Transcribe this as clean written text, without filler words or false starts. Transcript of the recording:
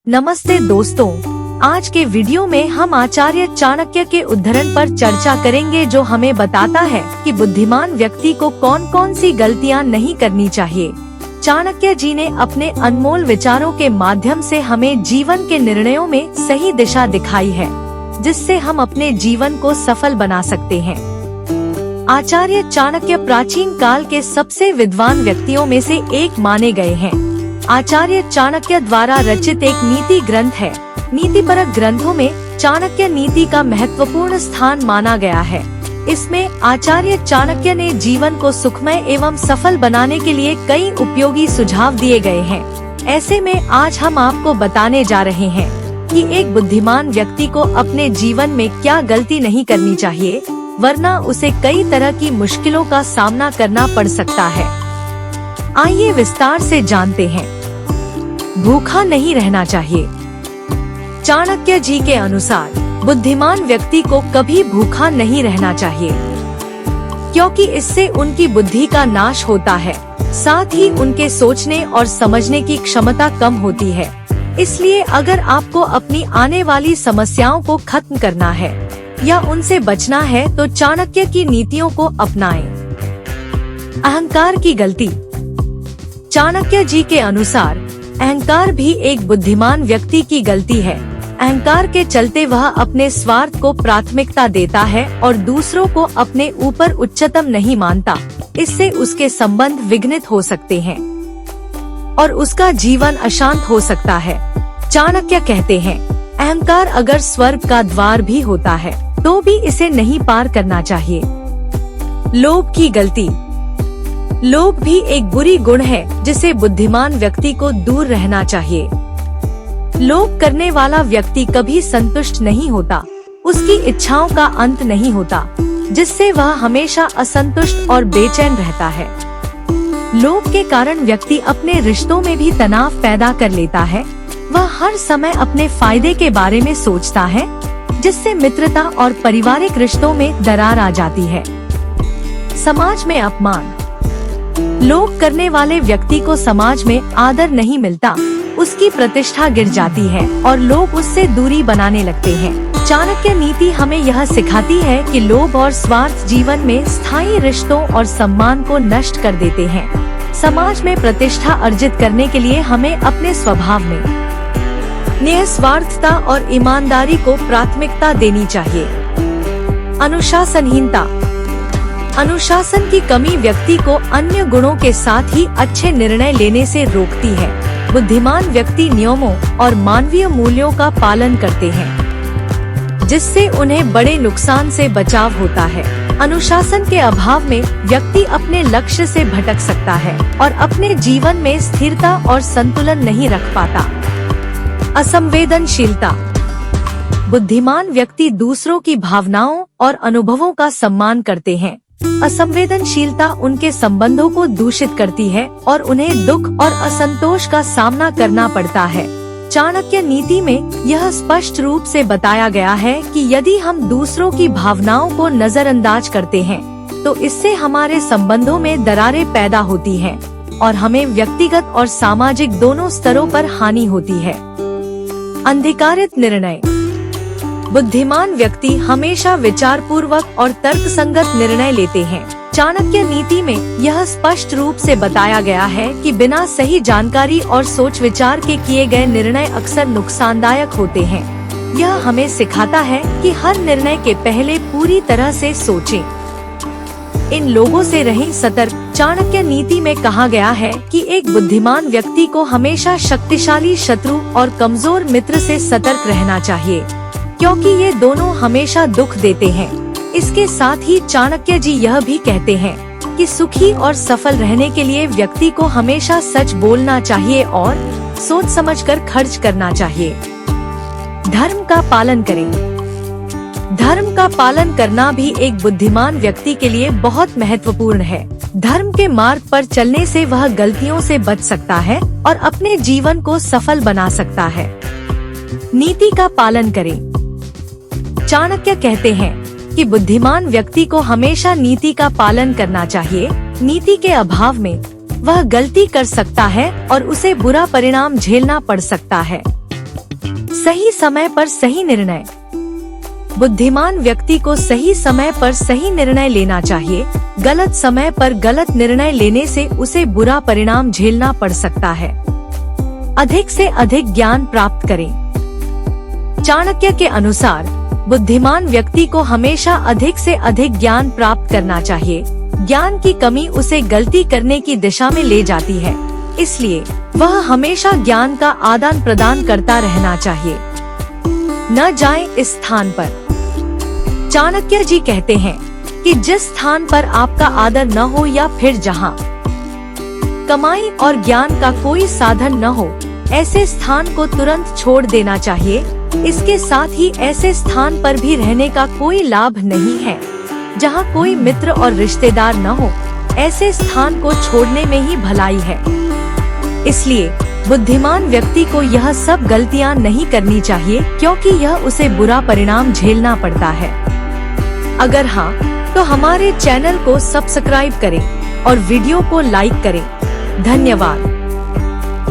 नमस्ते दोस्तों, आज के वीडियो में हम आचार्य चाणक्य के उद्धरण पर चर्चा करेंगे जो हमें बताता है कि बुद्धिमान व्यक्ति को कौन कौन सी गलतियां नहीं करनी चाहिए। चाणक्य जी ने अपने अनमोल विचारों के माध्यम से हमें जीवन के निर्णयों में सही दिशा दिखाई है, जिससे हम अपने जीवन को सफल बना सकते हैं। आचार्य चाणक्य प्राचीन काल के सबसे विद्वान व्यक्तियों में से एक माने गए हैं। आचार्य चाणक्य द्वारा रचित एक नीति ग्रंथ है। नीतिपरक ग्रंथों में चाणक्य नीति का महत्वपूर्ण स्थान माना गया है। इसमें आचार्य चाणक्य ने जीवन को सुखमय एवं सफल बनाने के लिए कई उपयोगी सुझाव दिए गए हैं। ऐसे में आज हम आपको बताने जा रहे हैं कि एक बुद्धिमान व्यक्ति को अपने जीवन में क्या गलती नहीं करनी चाहिए, वरना उसे कई तरह की मुश्किलों का सामना करना पड़ सकता है। आइए विस्तार से जानते हैं। भूखा नहीं रहना चाहिए। चाणक्य जी के अनुसार बुद्धिमान व्यक्ति को कभी भूखा नहीं रहना चाहिए, क्योंकि इससे उनकी बुद्धि का नाश होता है, साथ ही उनके सोचने और समझने की क्षमता कम होती है। इसलिए अगर आपको अपनी आने वाली समस्याओं को खत्म करना है या उनसे बचना है तो चाणक्य की नीतियों को अपनाएं। अहंकार की गलती। चाणक्य जी के अनुसार अहंकार भी एक बुद्धिमान व्यक्ति की गलती है। अहंकार के चलते वह अपने स्वार्थ को प्राथमिकता देता है और दूसरों को अपने ऊपर उच्चतम नहीं मानता। इससे उसके संबंध विघ्नित हो सकते हैं और उसका जीवन अशांत हो सकता है। चाणक्य कहते हैं, अहंकार अगर स्वर्ग का द्वार भी होता है तो भी इसे नहीं पार करना चाहिए। लोभ की गलती। लोभ भी एक बुरी गुण है जिसे बुद्धिमान व्यक्ति को दूर रहना चाहिए। लोभ करने वाला व्यक्ति कभी संतुष्ट नहीं होता, उसकी इच्छाओं का अंत नहीं होता, जिससे वह हमेशा असंतुष्ट और बेचैन रहता है। लोभ के कारण व्यक्ति अपने रिश्तों में भी तनाव पैदा कर लेता है। वह हर समय अपने फायदे के बारे में सोचता है, जिससे मित्रता और पारिवारिक रिश्तों में दरार आ जाती है। समाज में अपमान। लोभ करने वाले व्यक्ति को समाज में आदर नहीं मिलता, उसकी प्रतिष्ठा गिर जाती है और लोग उससे दूरी बनाने लगते हैं। चाणक्य नीति हमें यह सिखाती है कि लोभ और स्वार्थ जीवन में स्थायी रिश्तों और सम्मान को नष्ट कर देते हैं। समाज में प्रतिष्ठा अर्जित करने के लिए हमें अपने स्वभाव में निस्वार्थता और ईमानदारी को प्राथमिकता देनी चाहिए। अनुशासनहीनता। अनुशासन की कमी व्यक्ति को अन्य गुणों के साथ ही अच्छे निर्णय लेने से रोकती है। बुद्धिमान व्यक्ति नियमों और मानवीय मूल्यों का पालन करते हैं, जिससे उन्हें बड़े नुकसान से बचाव होता है। अनुशासन के अभाव में व्यक्ति अपने लक्ष्य से भटक सकता है और अपने जीवन में स्थिरता और संतुलन नहीं रख पाता। असंवेदनशीलता। बुद्धिमान व्यक्ति दूसरों की भावनाओं और अनुभवों का सम्मान करते हैं। असंवेदनशीलता उनके संबंधों को दूषित करती है और उन्हें दुख और असंतोष का सामना करना पड़ता है। चाणक्य नीति में यह स्पष्ट रूप से बताया गया है कि यदि हम दूसरों की भावनाओं को नजरअंदाज करते हैं तो इससे हमारे संबंधों में दरारें पैदा होती हैं और हमें व्यक्तिगत और सामाजिक दोनों स्तरों पर हानि होती है। अंधकारित निर्णय। बुद्धिमान व्यक्ति हमेशा विचारपूर्वक और तर्कसंगत निर्णय लेते हैं। चाणक्य नीति में यह स्पष्ट रूप से बताया गया है कि बिना सही जानकारी और सोच विचार के किए गए निर्णय अक्सर नुकसानदायक होते हैं। यह हमें सिखाता है कि हर निर्णय के पहले पूरी तरह से सोचें। इन लोगों से रहें सतर्क। चाणक्य नीति में कहा गया है कि एक बुद्धिमान व्यक्ति को हमेशा शक्तिशाली शत्रु और कमजोर मित्र से सतर्क रहना चाहिए, क्योंकि ये दोनों हमेशा दुख देते हैं। इसके साथ ही चाणक्य जी यह भी कहते हैं कि सुखी और सफल रहने के लिए व्यक्ति को हमेशा सच बोलना चाहिए और सोच समझकर खर्च करना चाहिए। धर्म का पालन करें। धर्म का पालन करना भी एक बुद्धिमान व्यक्ति के लिए बहुत महत्वपूर्ण है। धर्म के मार्ग पर चलने से वह गलतियों से बच सकता है और अपने जीवन को सफल बना सकता है। नीति का पालन करें। चाणक्य कहते हैं कि बुद्धिमान व्यक्ति को हमेशा नीति का पालन करना चाहिए। नीति के अभाव में वह गलती कर सकता है और उसे बुरा परिणाम झेलना पड़ सकता है। सही समय पर सही निर्णय। बुद्धिमान व्यक्ति को सही समय पर सही निर्णय लेना चाहिए। गलत समय पर गलत निर्णय लेने से उसे बुरा परिणाम झेलना पड़ सकता है। अधिक से अधिक ज्ञान प्राप्त करें। चाणक्य के अनुसार बुद्धिमान व्यक्ति को हमेशा अधिक से अधिक ज्ञान प्राप्त करना चाहिए। ज्ञान की कमी उसे गलती करने की दिशा में ले जाती है, इसलिए वह हमेशा ज्ञान का आदान प्रदान करता रहना चाहिए। न जाएं इस स्थान पर। चाणक्य जी कहते हैं कि जिस स्थान पर आपका आदर न हो या फिर जहाँ कमाई और ज्ञान का कोई साधन न हो, ऐसे स्थान को तुरंत छोड़ देना चाहिए। इसके साथ ही ऐसे स्थान पर भी रहने का कोई लाभ नहीं है जहाँ कोई मित्र और रिश्तेदार न हो। ऐसे स्थान को छोड़ने में ही भलाई है। इसलिए बुद्धिमान व्यक्ति को यह सब गलतियाँ नहीं करनी चाहिए, क्योंकि यह उसे बुरा परिणाम झेलना पड़ता है। अगर हाँ, तो हमारे चैनल को सब्सक्राइब करें और वीडियो को लाइक करें। धन्यवाद।